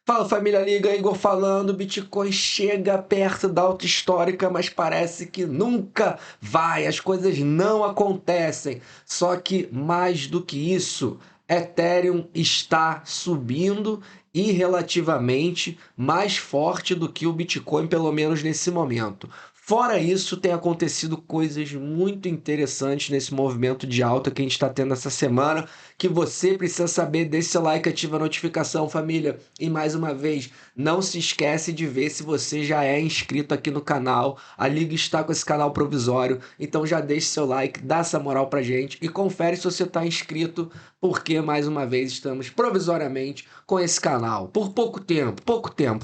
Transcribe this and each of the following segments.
Fala família Liga, Igor falando, Bitcoin chega perto da alta histórica, mas parece que nunca vai, as coisas não acontecem. Só que mais do que isso, Ethereum está subindo e relativamente mais forte do que o Bitcoin, pelo menos nesse momento. Fora isso, tem acontecido coisas muito interessantes nesse movimento de alta que a gente está tendo essa semana, que você precisa saber. Deixe seu like, ativa a notificação, família. E mais uma vez, não se esquece de ver se você já é inscrito aqui no canal. A Liga está com esse canal provisório, então já deixe seu like, dá essa moral pra gente e confere se você está inscrito, porque mais uma vez estamos provisoriamente com esse canal. Por pouco tempo,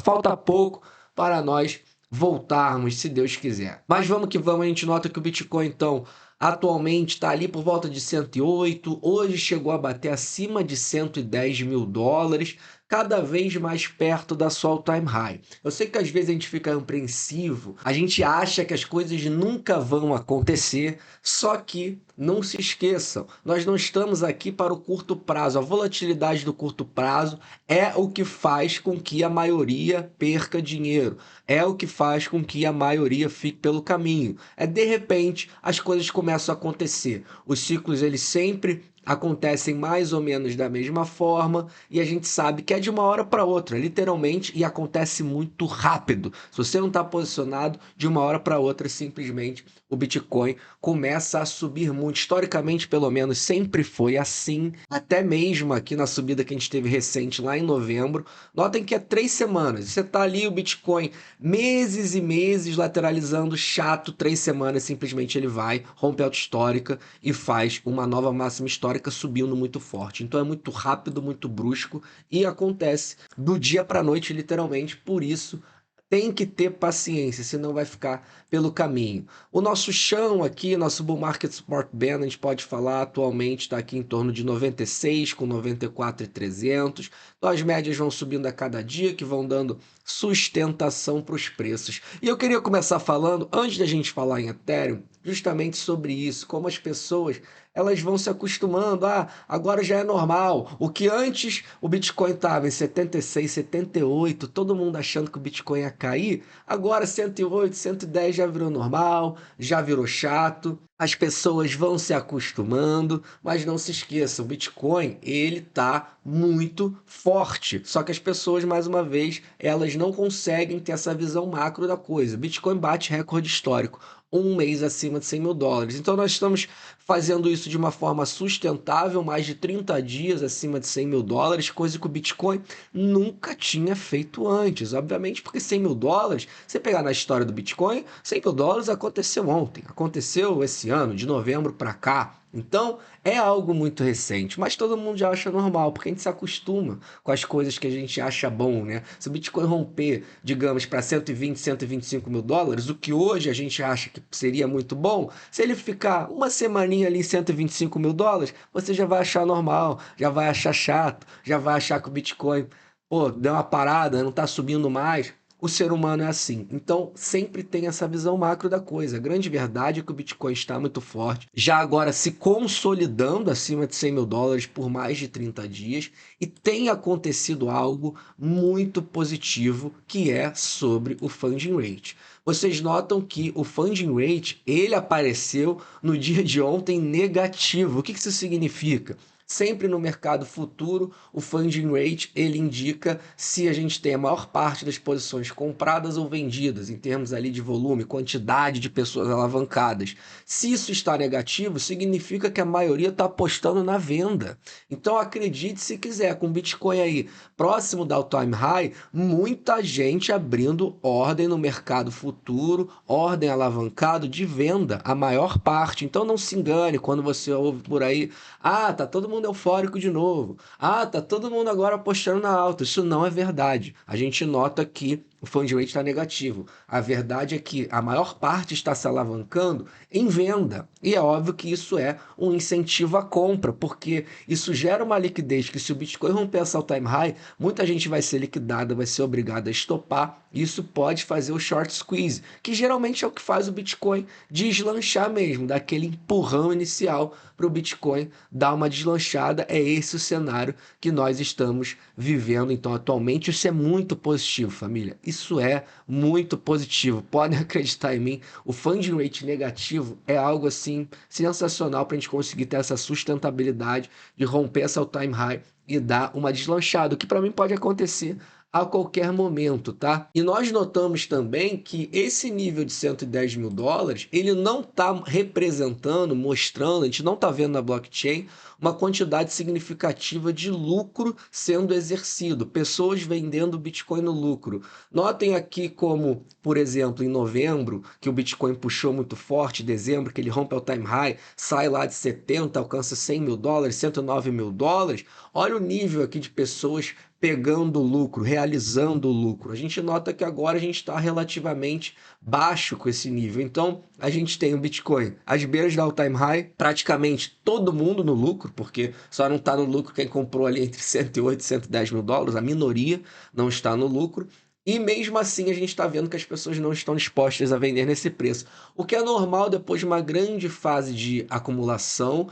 falta pouco para nós voltarmos, se Deus quiser. Mas vamos que vamos, a gente nota que o Bitcoin, então, atualmente está ali por volta de 108, hoje chegou a bater acima de 110 mil dólares, cada vez mais perto da sua all-time high. Eu sei que às vezes a gente fica apreensivo, a gente acha que as coisas nunca vão acontecer, só que não se esqueçam, nós não estamos aqui para o curto prazo. A volatilidade do curto prazo é o que faz com que a maioria perca dinheiro, é o que faz com que a maioria fique pelo caminho. É de repente as coisas começam a acontecer. Os ciclos eles sempre acontecem mais ou menos da mesma forma e a gente sabe que é de uma hora para outra, literalmente, e acontece muito rápido. Se você não está posicionado, de uma hora para outra, simplesmente o Bitcoin começa a subir muito. Historicamente, pelo menos, sempre foi assim, até mesmo aqui na subida que a gente teve recente lá em novembro. Notem que é 3 semanas. Você está ali, o Bitcoin, meses e meses lateralizando, chato, 3 semanas, simplesmente ele vai, rompe a alta histórica e faz uma nova máxima histórica subindo muito forte. Então é muito rápido, muito brusco e acontece do dia para a noite, literalmente. Por isso, tem que ter paciência, senão vai ficar pelo caminho. O nosso chão aqui, nosso Bull Market Support Band, a gente pode falar, atualmente está aqui em torno de 96, com 94,300. Então as médias vão subindo a cada dia, que vão dando sustentação para os preços. E eu queria começar falando, antes da gente falar em Ethereum, justamente sobre isso, como as pessoas elas vão se acostumando. Ah, agora já é normal. O que antes o Bitcoin estava em 76, 78, todo mundo achando que o Bitcoin ia cair, agora 108, 110 já virou normal, já virou chato. As pessoas vão se acostumando, mas não se esqueça, o Bitcoin, ele tá muito forte. Só que as pessoas, mais uma vez, elas não conseguem ter essa visão macro da coisa. Bitcoin bate recorde histórico, um mês acima de 100 mil dólares. Então nós estamos fazendo isso de uma forma sustentável, mais de 30 dias acima de 100 mil dólares, coisa que o Bitcoin nunca tinha feito antes. Obviamente, porque 100 mil dólares, você pegar na história do Bitcoin, 100 mil dólares aconteceu ontem, aconteceu esse ano, de novembro para cá. Então, é algo muito recente, mas todo mundo já acha normal, porque a gente se acostuma com as coisas que a gente acha bom, né? Se o Bitcoin romper, digamos, para 120, 125 mil dólares, o que hoje a gente acha que seria muito bom, se ele ficar uma semaninha ali em 125 mil dólares, você já vai achar normal, já vai achar chato, já vai achar que o Bitcoin, pô, deu uma parada, não está subindo mais. O ser humano é assim. Então, sempre tem essa visão macro da coisa. A grande verdade é que o Bitcoin está muito forte, já agora se consolidando acima de 100 mil dólares por mais de 30 dias, e tem acontecido algo muito positivo, que é sobre o funding rate. Vocês notam que o funding rate, ele apareceu no dia de ontem negativo. O que isso significa? Sempre no mercado futuro, o funding rate ele indica se a gente tem a maior parte das posições compradas ou vendidas, em termos ali de volume, quantidade de pessoas alavancadas. Se isso está negativo, significa que a maioria está apostando na venda. Então acredite se quiser, com Bitcoin aí próximo da all-time high, muita gente abrindo ordem no mercado futuro, ordem alavancado de venda, a maior parte. Então não se engane quando você ouve por aí, ah, tá todo mundo eufórico de novo. Ah, tá todo mundo agora apostando na alta. Isso não é verdade. A gente nota que o fund rate está negativo. A verdade é que a maior parte está se alavancando em venda. E é óbvio que isso é um incentivo à compra, porque isso gera uma liquidez que, se o Bitcoin romper essa all-time high, muita gente vai ser liquidada, vai ser obrigada a estopar. Isso pode fazer o short squeeze, que geralmente é o que faz o Bitcoin deslanchar mesmo, dar aquele empurrão inicial para o Bitcoin dar uma deslanchada. É esse o cenário que nós estamos vivendo. Então, atualmente, isso é muito positivo, família. Isso é muito positivo. Podem acreditar em mim, o funding rate negativo é algo assim sensacional para a gente conseguir ter essa sustentabilidade de romper essa all-time high e dar uma deslanchada, o que para mim pode acontecer a qualquer momento, tá? E nós notamos também que esse nível de 110 mil dólares, ele não está representando, mostrando, a gente não está vendo na blockchain uma quantidade significativa de lucro sendo exercido, pessoas vendendo Bitcoin no lucro. Notem aqui como, por exemplo, em novembro, que o Bitcoin puxou muito forte, dezembro, que ele rompe o time high, sai lá de 70, alcança 100 mil dólares, 109 mil dólares. Olha o nível aqui de pessoas pegando lucro, realizando lucro. A gente nota que agora a gente está relativamente baixo com esse nível. Então, a gente tem o Bitcoin às beiras da all-time high, praticamente todo mundo no lucro, porque só não está no lucro quem comprou ali entre 108 e 110 mil dólares, a minoria não está no lucro. E mesmo assim a gente está vendo que as pessoas não estão dispostas a vender nesse preço, o que é normal depois de uma grande fase de acumulação.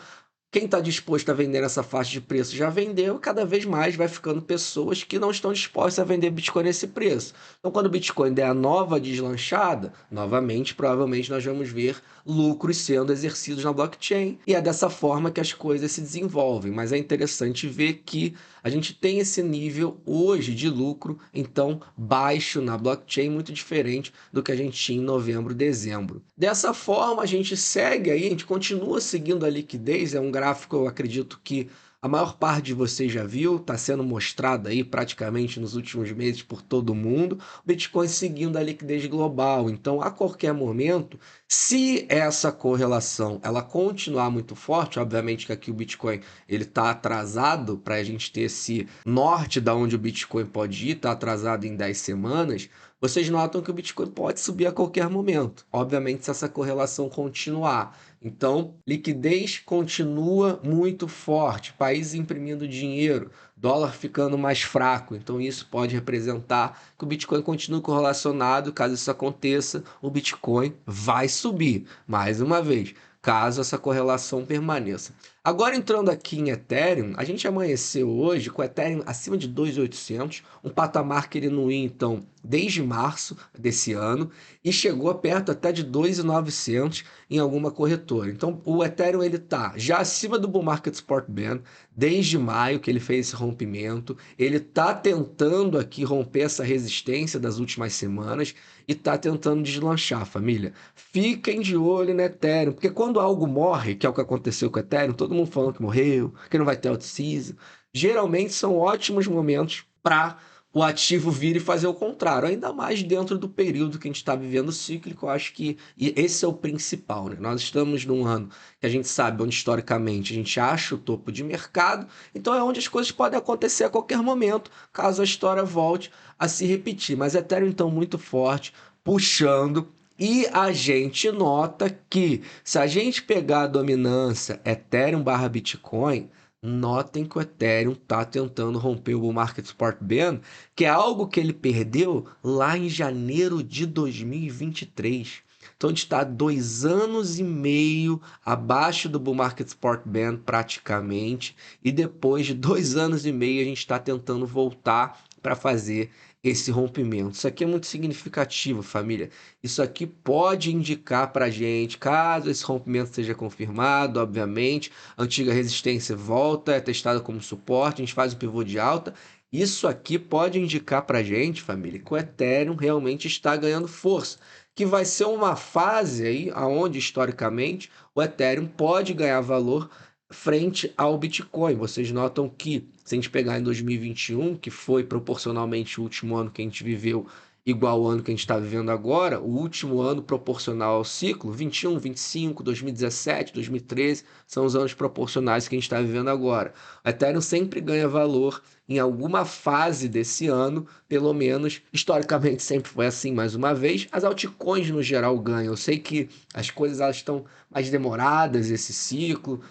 Quem está disposto a vender nessa faixa de preço já vendeu, cada vez mais vai ficando pessoas que não estão dispostas a vender Bitcoin nesse preço. Então, quando o Bitcoin der a nova deslanchada, novamente, provavelmente nós vamos ver lucros sendo exercidos na blockchain. E é dessa forma que as coisas se desenvolvem. Mas é interessante ver que a gente tem esse nível hoje de lucro, então, baixo na blockchain, muito diferente do que a gente tinha em novembro, dezembro. Dessa forma, a gente segue aí, a gente continua seguindo a liquidez, é um gráfico, eu acredito que a maior parte de vocês já viu, está sendo mostrado aí praticamente nos últimos meses por todo mundo, o Bitcoin seguindo a liquidez global. Então, a qualquer momento, se essa correlação ela continuar muito forte, obviamente que aqui o Bitcoin ele está atrasado para a gente ter esse norte da onde o Bitcoin pode ir, está atrasado em 10 semanas, vocês notam que o Bitcoin pode subir a qualquer momento. Obviamente, se essa correlação continuar. Então, liquidez continua muito forte, países imprimindo dinheiro, dólar ficando mais fraco. Então, isso pode representar que o Bitcoin continue correlacionado. Caso isso aconteça, o Bitcoin vai subir. Mais uma vez, caso essa correlação permaneça. Agora, entrando aqui em Ethereum, a gente amanheceu hoje com o Ethereum acima de 2.800, um patamar que ele não ia, então, desde março desse ano, e chegou perto até de 2.900 em alguma corretora. Então, o Ethereum ele está já acima do Bull Market Support Band, desde maio que ele fez esse rompimento. Ele está tentando aqui romper essa resistência das últimas semanas e está tentando deslanchar, família. Fiquem de olho no Ethereum, porque quando algo morre, que é o que aconteceu com o Ethereum, todo mundo falando que morreu, que não vai ter out-season, geralmente são ótimos momentos para o ativo vir e fazer o contrário, ainda mais dentro do período que a gente está vivendo cíclico. Eu acho que esse é o principal, né? Nós estamos num ano que a gente sabe onde historicamente a gente acha o topo de mercado, então é onde as coisas podem acontecer a qualquer momento, caso a história volte a se repetir. Mas Ethereum então muito forte, puxando. E a gente nota que, se a gente pegar a dominância Ethereum barra Bitcoin, notem que o Ethereum está tentando romper o Bull Market Support Band, que é algo que ele perdeu lá em janeiro de 2023. Então, a gente está 2 anos e meio abaixo do Bull Market Support Band praticamente, e depois de 2 anos e meio a gente está tentando voltar para fazer esse rompimento. Isso aqui é muito significativo, família. Isso aqui pode indicar para a gente, caso esse rompimento seja confirmado, obviamente, a antiga resistência volta, é testada como suporte, a gente faz um pivô de alta. Isso aqui pode indicar para a gente, família, que o Ethereum realmente está ganhando força, que vai ser uma fase aí onde, historicamente, o Ethereum pode ganhar valor frente ao Bitcoin. Vocês notam que, se a gente pegar em 2021, que foi proporcionalmente o último ano que a gente viveu igual ao ano que a gente está vivendo agora, o último ano proporcional ao ciclo, 21, 25, 2017, 2013, são os anos proporcionais que a gente está vivendo agora. O Ethereum sempre ganha valor em alguma fase desse ano, pelo menos, historicamente sempre foi assim, mais uma vez, as altcoins no geral ganham. Eu sei que as coisas elas estão mais demoradas, esse ciclo,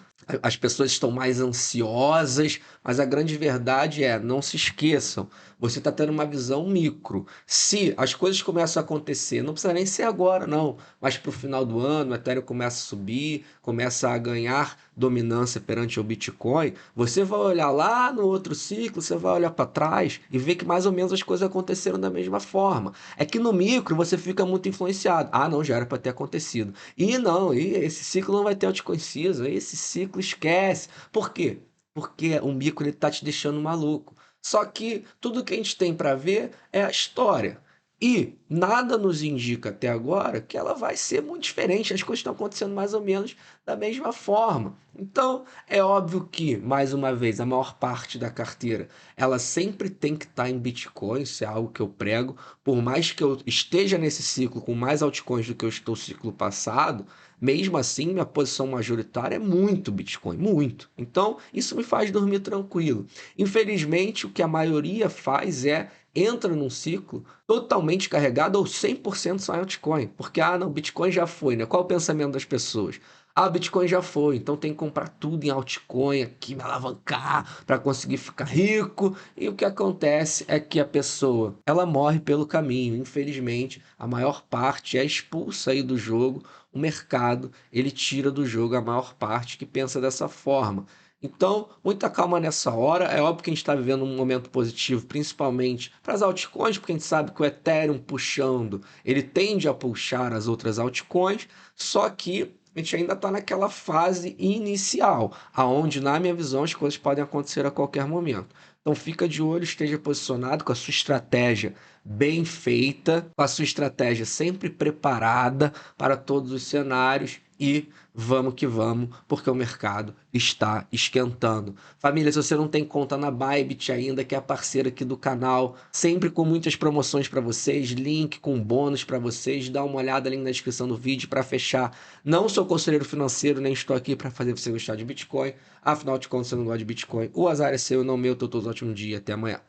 as pessoas estão mais ansiosas, mas a grande verdade é, não se esqueçam, você está tendo uma visão micro. Se as coisas começam a acontecer, não precisa nem ser agora, não, mas para o final do ano, o Ethereum começa a subir, começa a ganhar dominância perante o Bitcoin, você vai olhar lá no outro ciclo, você vai olhar para trás e ver que mais ou menos as coisas aconteceram da mesma forma. É que no micro você fica muito influenciado. Ah, não, já era para ter acontecido. E não, e esse ciclo não vai ter altcoin season, esse ciclo esquece. Por quê? Porque o micro ele tá te deixando maluco. Só que tudo que a gente tem para ver é a história. E nada nos indica até agora que ela vai ser muito diferente. As coisas estão acontecendo mais ou menos da mesma forma. Então, é óbvio que, mais uma vez, a maior parte da carteira, ela sempre tem que estar em Bitcoin, isso é algo que eu prego. Por mais que eu esteja nesse ciclo com mais altcoins do que eu estou no ciclo passado, mesmo assim, minha posição majoritária é muito Bitcoin, muito. Então, isso me faz dormir tranquilo. Infelizmente, o que a maioria faz é entra num ciclo totalmente carregado ou 100% só em altcoin. Porque, ah, não, Bitcoin já foi, né? Qual o pensamento das pessoas? Ah, Bitcoin já foi, então tem que comprar tudo em altcoin aqui, me alavancar para conseguir ficar rico. E o que acontece é que a pessoa, ela morre pelo caminho. Infelizmente, a maior parte é expulsa aí do jogo. O mercado, ele tira do jogo a maior parte que pensa dessa forma. Então, muita calma nessa hora. É óbvio que a gente está vivendo um momento positivo, principalmente para as altcoins, porque a gente sabe que o Ethereum puxando, ele tende a puxar as outras altcoins, só que a gente ainda está naquela fase inicial, aonde, na minha visão, as coisas podem acontecer a qualquer momento. Então fica de olho, esteja posicionado com a sua estratégia bem feita, com a sua estratégia sempre preparada para todos os cenários e vamos que vamos, porque o mercado está esquentando. Família, se você não tem conta na Bybit ainda, que é a parceira aqui do canal, sempre com muitas promoções para vocês, link com bônus para vocês, dá uma olhada ali na descrição do vídeo para fechar. Não sou conselheiro financeiro, nem estou aqui para fazer você gostar de Bitcoin. Afinal de contas, você não gosta de Bitcoin. O azar é seu, não meu. Tô todos ótimo dia. Até amanhã.